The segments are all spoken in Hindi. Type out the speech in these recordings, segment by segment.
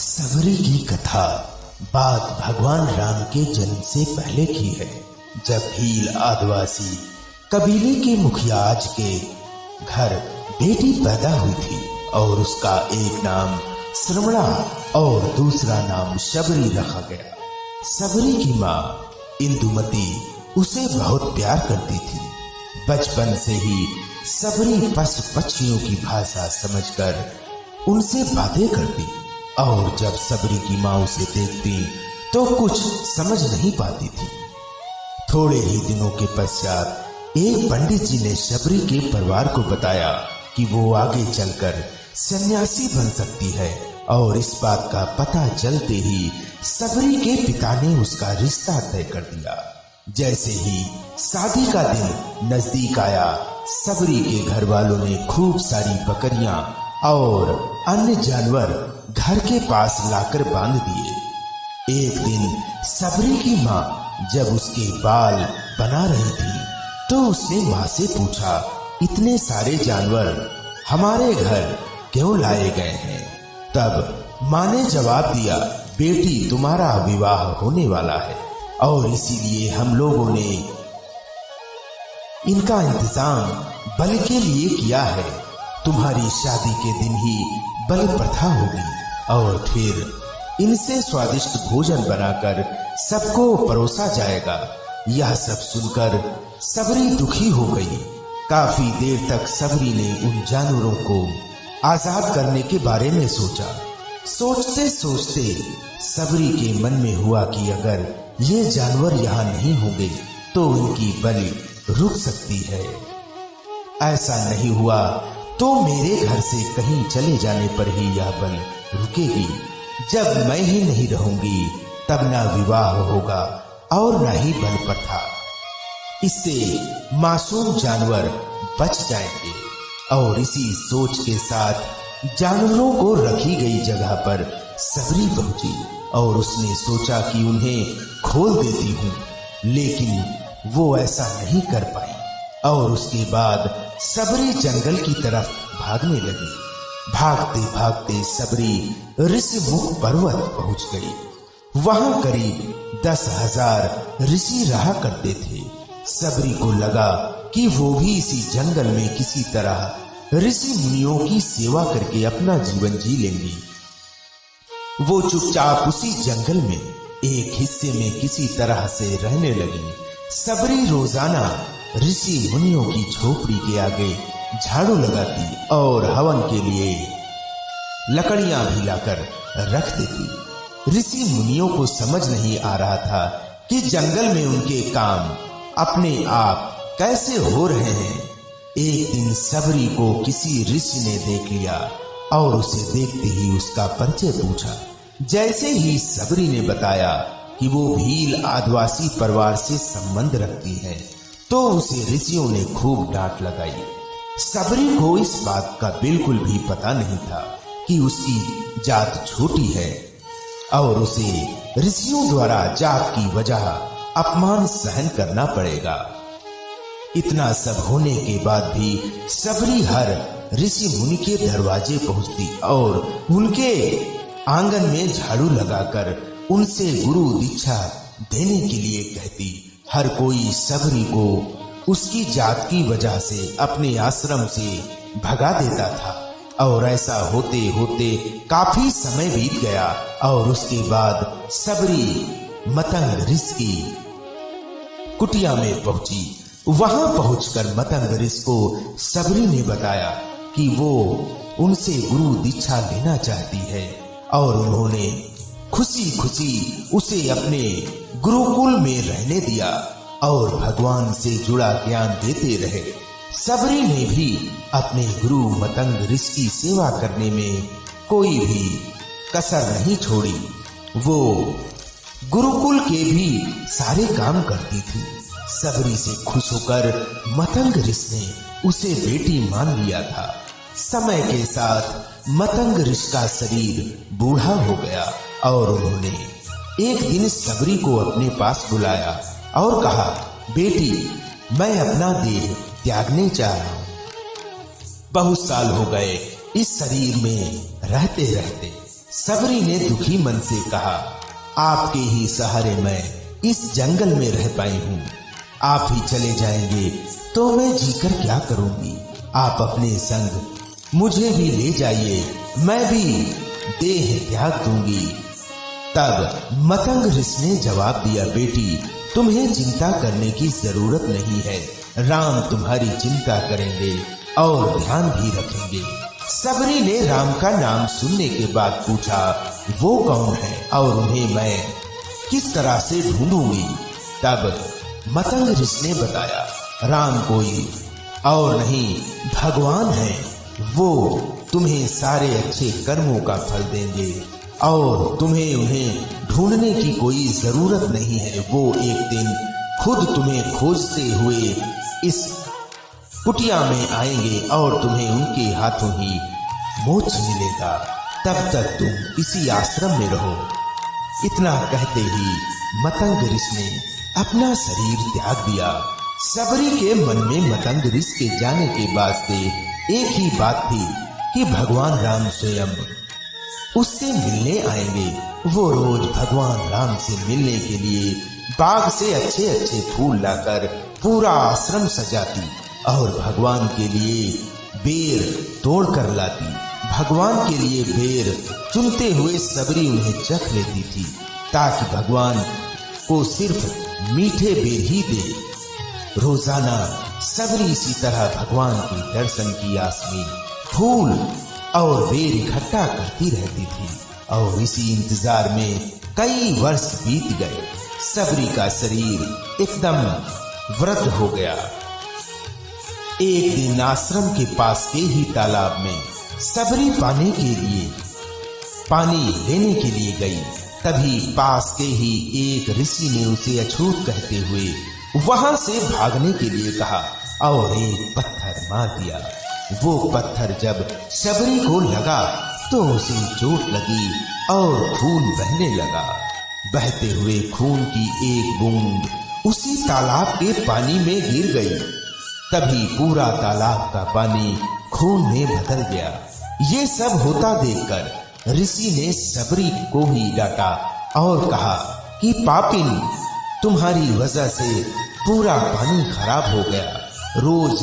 सबरी की कथा बात भगवान राम के जन्म से पहले की है, जब भील आदिवासी कबीले के मुखियाज के घर बेटी पैदा हुई थी और उसका एक नाम श्रवणा और दूसरा नाम शबरी रखा गया। सबरी की माँ इंदुमती उसे बहुत प्यार करती थी। बचपन से ही सबरी पशु पक्षियों की भाषा समझकर उनसे बातें करती और जब सबरी की माँ उसे देखती तो कुछ समझ नहीं पाती थी। थोड़े ही दिनों के पश्चात एक पंडित जी ने सबरी के परिवार को बताया कि वो आगे चलकर सन्यासी बन सकती है और इस बात का पता चलते ही सबरी के पिता ने उसका रिश्ता तय कर दिया। जैसे ही शादी का दिन नजदीक आया, सबरी के घर वालों ने खूब सारी बकरियां और अन्य जानवर घर के पास लाकर बांध दिए। एक दिन सबरी की माँ जब उसके बाल बना रही थी तो उसने माँ से पूछा, इतने सारे जानवर हमारे घर क्यों लाए गए हैं? तब माँ ने जवाब दिया, बेटी तुम्हारा विवाह होने वाला है और इसीलिए हम लोगों ने इनका इंतजाम बलि के लिए किया है। तुम्हारी शादी के दिन ही बलि प्रथा होगी और फिर इनसे स्वादिष्ट भोजन बनाकर सबको परोसा जाएगा। यह सब सुनकर सबरी दुखी हो गई। काफी देर तक सबरी ने उन जानवरों को आजाद करने के बारे में सोचा। सोचते सोचते सबरी के मन में हुआ कि अगर ये जानवर यहाँ नहीं होंगे तो इनकी बलि रुक सकती है। ऐसा नहीं हुआ तो मेरे घर से कहीं चले जाने पर ही यह बलि रुकेगी। जब मैं ही नहीं रहूंगी तब ना विवाह होगा और ना ही बलि प्रथा। इससे मासूम जानवर बच जाएंगे। और इसी सोच के साथ जानवरों को रखी गई जगह पर सबरी पहुंची और उसने सोचा कि उन्हें खोल देती हूँ, लेकिन वो ऐसा नहीं कर पाई और उसके बाद सबरी जंगल की तरफ भागने लगी। भागते भागते सबरी ऋषिमुख पर्वत पहुंच गई। वहां करीब 10,000 ऋषि रहा करते थे। सबरी को लगा कि वो भी इसी जंगल में किसी तरह ऋषि मुनियों की सेवा करके अपना जीवन जी लेंगी। वो चुपचाप उसी जंगल में एक हिस्से में किसी तरह से रहने लगी। सबरी रोजाना ऋषि मुनियों की झोपड़ी के आगे झाड़ू लगाती और हवन के लिए लकड़ियां भी लाकर रख देती। ऋषि मुनियों को समझ नहीं आ रहा था कि जंगल में उनके काम अपने आप कैसे हो रहे हैं। एक दिन सबरी को किसी ऋषि ने देख लिया और उसे देखते ही उसका परिचय पूछा। जैसे ही सबरी ने बताया कि वो भील आदिवासी परिवार से संबंध रखती है तो उसे ऋषियों ने खूब डांट लगाई। सबरी को इस बात का बिल्कुल भी पता नहीं था कि उसकी जात छोटी है और उसे ऋषियों द्वारा जात की वजह अपमान सहन करना पड़ेगा। इतना सब होने के बाद भी सबरी हर ऋषि मुनि के दरवाजे पहुंचती और उनके आंगन में झाड़ू लगाकर उनसे गुरु दीक्षा देने के लिए कहती। हर कोई सबरी को उसकी जात की वजह से अपने आश्रम से भगा देता था और ऐसा होते होते काफी समय बीत गया और उसके बाद सबरी मतंग ऋषि की कुटिया में पहुंची। वहां पहुंचकर मतंग ऋषि को सबरी ने बताया कि वो उनसे गुरु दीक्षा लेना चाहती है और उन्होंने खुशी खुशी उसे अपने गुरुकुल में रहने दिया और भगवान से जुड़ा ज्ञान देते रहे। सबरी ने भी अपने गुरु मतंग ऋषि की सेवा करने में कोई भी कसर नहीं छोड़ी। वो गुरुकुल के भी सारे काम करती थी। सबरी से खुश होकर मतंग ऋषि ने उसे बेटी मान लिया था। समय के साथ मतंग ऋषि का शरीर बूढ़ा हो गया और उन्होंने एक दिन सबरी को अपने पास बुलाया और कहा, बेटी मैं अपना देह त्यागने चाह रहा हूँ। बहुत साल हो गए इस शरीर में रहते रहते। सबरी ने दुखी मन से कहा, आपके ही सहारे मैं इस जंगल में रह पाई हूँ। आप ही चले जाएंगे तो मैं जीकर क्या करूंगी। आप अपने संग मुझे भी ले जाइए, मैं भी देह त्याग दूंगी। तब मतंग ऋषि ने जवाब दिया, बेटी तुम्हें चिंता करने की जरूरत नहीं है, राम तुम्हारी चिंता करेंगे और ध्यान भी रखेंगे। सबरी ने राम का नाम सुनने के बाद पूछा, वो कौन है और उन्हें मैं किस तरह से ढूंढूंगी। तब मतंग ऋषि ने बताया, राम कोई और नहीं भगवान है, वो तुम्हें सारे अच्छे कर्मों का फल देंगे और तुम्हें उन्हें ढूंढने की कोई जरूरत नहीं है। वो एक दिन खुद तुम्हें खोजते हुए इस कुटिया में आएंगे और तुम्हें उनके हाथों ही मोक्ष मिलेगा। तब तक तुम इसी आश्रम में रहो। इतना कहते ही मतंग ऋषि ने अपना शरीर त्याग दिया। सबरी के मन में मतंग ऋषि के जाने के बाद से एक ही बात थी कि भगवान राम स्वयं उससे मिलने आएंगे। वो रोज भगवान राम से मिलने के लिए बाग से अच्छे अच्छे फूल लाकर पूरा आश्रम सजाती और भगवान के लिए बेर तोड़ कर लाती। भगवान के लिए बेर चुनते हुए सबरी उन्हें चख लेती थी ताकि भगवान को सिर्फ मीठे बेर ही दे। रोजाना सबरी इसी तरह भगवान के दर्शन की आस में फूल और बेर इकट्ठा करती रहती थी और इसी इंतजार में कई वर्ष बीत गए। सबरी का शरीर एकदम वृद्ध हो गया। एक दिन आश्रम के पास के ही तालाब में सबरी पानी लेने के लिए गई। तभी पास के ही एक ऋषि ने उसे अछूत कहते हुए वहां से भागने के लिए कहा और एक पत्थर मार दिया। वो पत्थर जब सबरी को लगा तो उसे चोट लगी और खून बहने लगा। बहते हुए खून की एक बूंद उसी तालाब के पानी में गिर गई। तभी पूरा तालाब का पानी खून में बदल गया। ये सब होता देखकर ऋषि ने सबरी को ही डांटा और कहा कि पापिन, तुम्हारी वजह से पूरा पानी खराब हो गया। रोज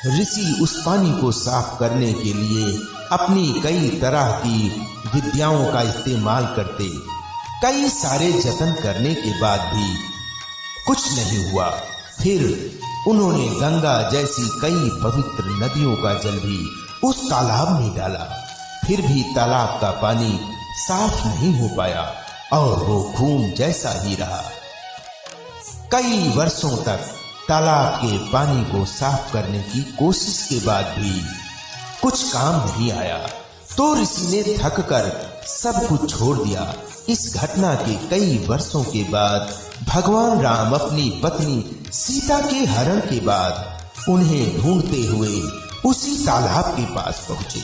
ऋषि उस पानी को साफ करने के लिए अपनी कई तरह की विद्याओं का इस्तेमाल करते। कई सारे जतन करने के बाद भी कुछ नहीं हुआ। फिर उन्होंने गंगा जैसी कई पवित्र नदियों का जल भी उस तालाब में डाला, फिर भी तालाब का पानी साफ नहीं हो पाया और वो खून जैसा ही रहा। कई वर्षों तक तालाब के पानी को साफ करने की कोशिश के बाद भी कुछ काम नहीं आया तो ऋषि ने थक कर सब कुछ छोड़ दिया। इस घटना के कई वर्षों के बाद भगवान राम अपनी पत्नी सीता के हरण के बाद उन्हें ढूंढते हुए उसी तालाब के पास पहुंचे।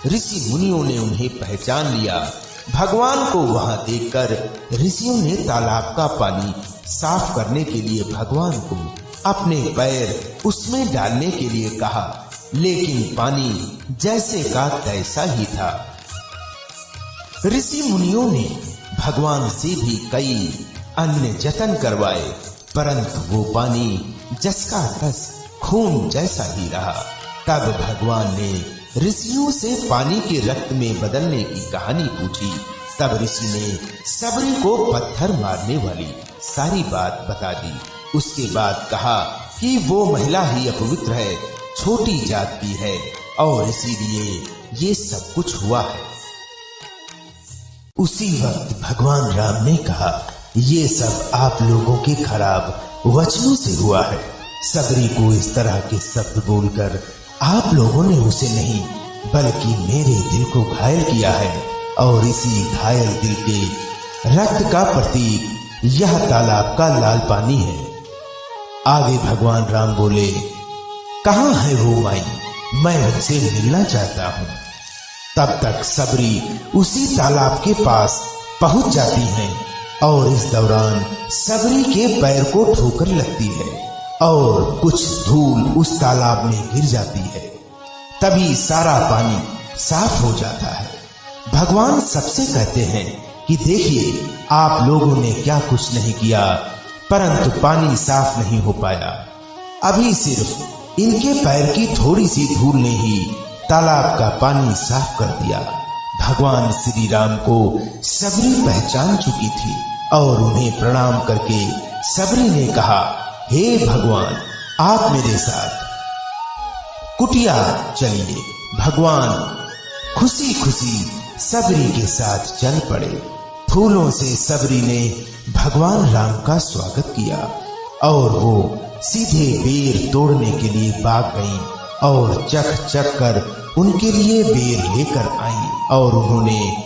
ऋषि मुनियों ने उन्हें पहचान लिया। भगवान को वहां देखकर ऋषियों ने तालाब का पानी साफ करने के लिए भगवान को अपने पैर उसमें डालने के लिए कहा, लेकिन पानी जैसे का तैसा ही था। ऋषि मुनियों ने भगवान से भी कई अन्य जतन करवाए, परंतु वो पानी जसका तस खून जैसा ही रहा। तब भगवान ने ऋषियों से पानी के रक्त में बदलने की कहानी पूछी। तब ऋषि ने सबरी को पत्थर मारने वाली सारी बात बता दी। उसके बाद कहा कि वो महिला ही अपवित्र है, छोटी जात की है और इसीलिए ये सब कुछ हुआ है। उसी वक्त भगवान राम ने कहा, ये सब आप लोगों के खराब वचनों से हुआ है। सबरी को इस तरह के शब्द बोलकर आप लोगों ने उसे नहीं बल्कि मेरे दिल को घायल किया है और इसी घायल दिल के रक्त का प्रतीक यह तालाब का लाल पानी है। आगे भगवान राम बोले, कहाँ है वो माई, मैं उनसे मिलना चाहता हूँ। तब तक सबरी उसी तालाब के पास पहुंच जाती है और इस दौरान सबरी के पैर को ठोकर लगती है और कुछ धूल उस तालाब में गिर जाती है। तभी सारा पानी साफ हो जाता है। भगवान सबसे कहते हैं कि देखिए, आप लोगों ने क्या कुछ नहीं किया, परंतु पानी साफ नहीं हो पाया। अभी सिर्फ इनके पैर की थोड़ी सी धूल ने ही तालाब का पानी साफ कर दिया। भगवान श्री राम को सबरी पहचान चुकी थी और उन्हें प्रणाम करके सबरी ने कहा, हे भगवान, आप मेरे साथ कुटिया चलिए। भगवान खुशी खुशी सबरी के साथ चल पड़े। फूलों से सबरी ने भगवान राम का स्वागत किया और वो सीधे बेर तोड़ने के लिए भाग गईं और चख चख कर उनके लिए बेर लेकर आई और उन्होंने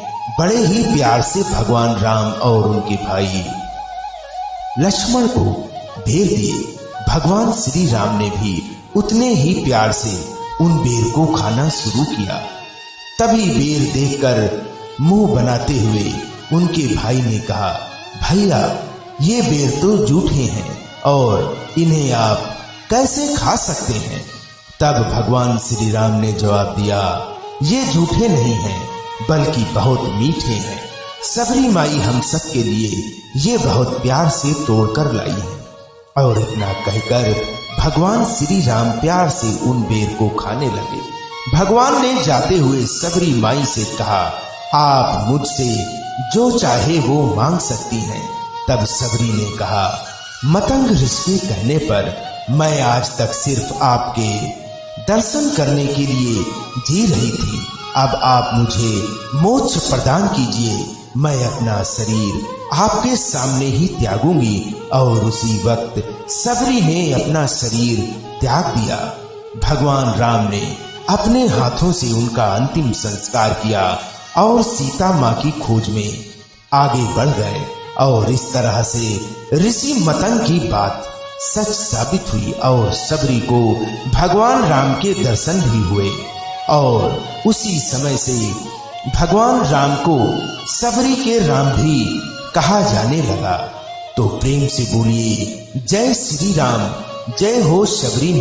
बड़े ही प्यार से भगवान राम और उनके भाई लक्ष्मण को बेर दिए। भगवान श्री राम ने भी उतने ही प्यार से उन बेर को खाना शुरू किया। तभी बेर देखकर मुंह बनाते हुए उनके भाई ने कहा, भैया, ये बेर तो जूठे हैं और इन्हें आप कैसे खा सकते हैं? तब भगवान श्री राम ने जवाब दिया, ये जूठे नहीं हैं, बल्कि बहुत मीठे हैं। सबरी माई हम सब के लिए ये बहुत प्यार से तोड़कर लाई है। और इतना कहकर भगवान श्री राम प्यार से उन बेर को खाने लगे। भगवान ने जाते हुए सबरी माई से कहा, आप मुझसे जो चाहे वो मांग सकती हैं। तब सबरी ने कहा, मतंग ऋषि के कहने पर मैं आज तक सिर्फ आपके दर्शन करने के लिए जी रही थी। अब आप मुझे मोक्ष प्रदान कीजिए। मैं अपना शरीर आपके सामने ही त्यागूंगी। और उसी वक्त सबरी ने अपना शरीर त्याग दिया। भगवान राम ने अपने हाथों से उनका अंतिम संस्कार किया और सीता माँ की खोज में आगे बढ़ गए। और इस तरह से ऋषि मतंग की बात सच साबित हुई और सबरी को भगवान राम के दर्शन भी हुए। और उसी समय से भगवान राम को सबरी के राम भी कहा जाने लगा। तो प्रेम से बोलिए, जय श्री राम, जय हो सबरी।